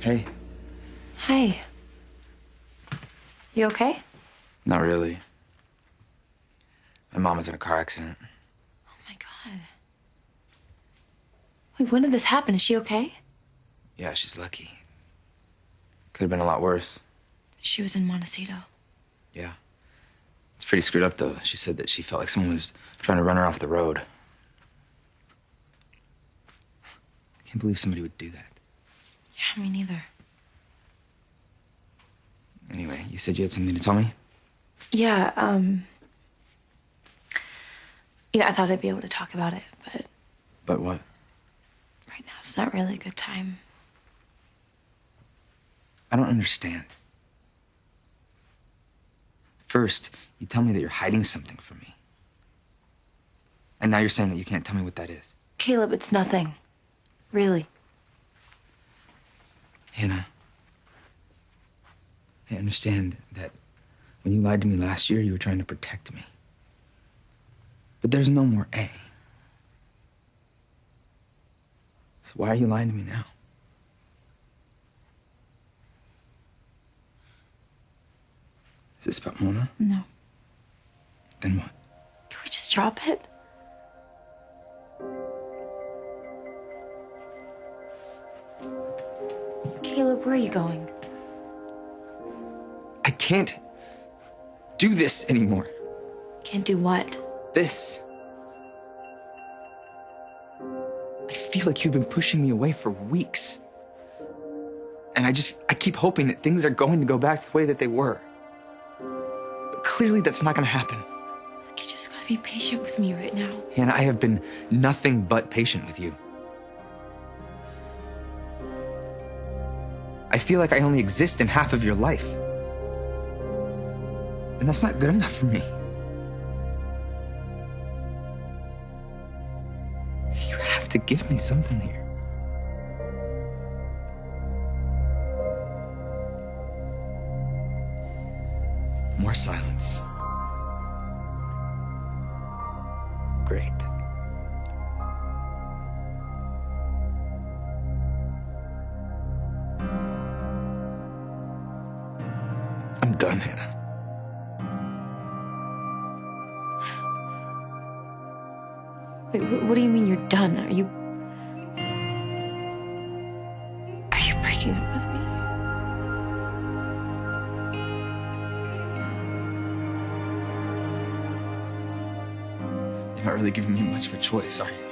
Hey. Hi. You okay? Not really. My mom was in a car accident. Oh my God. Wait, when did this happen? Is she okay? Yeah, she's lucky. Could have been a lot worse. She was in Montecito. Yeah. It's pretty screwed up, though. She said that she felt like someone was trying to run her off the road. I can't believe somebody would do that. Yeah, me neither. Anyway, you said you had something to tell me? Yeah, I thought I'd be able to talk about it, but But what? right now it's not really a good time. I don't understand. First, you tell me that you're hiding something from me. And now you're saying that you can't tell me what that is. Caleb, it's nothing. Really. Hannah, I understand that when you lied to me last year, you were trying to protect me. But there's no more A. So why are you lying to me now? Is this about Mona? No. Then what? Can we just drop it? Caleb, where are you going? I can't do this anymore. Can't do what? This. I feel like you've been pushing me away for weeks. And I keep hoping that things are going to go back to the way that they were. But clearly that's not going to happen. Look, you just gotta be patient with me right now. Hannah, I have been nothing but patient with you. I feel like I only exist in half of your life. And that's not good enough for me. You have to give me something here. More silence. Great. I'm done, Hannah. Wait, what do you mean you're done? Are you breaking up with me? You're not really giving me much of a choice, are you?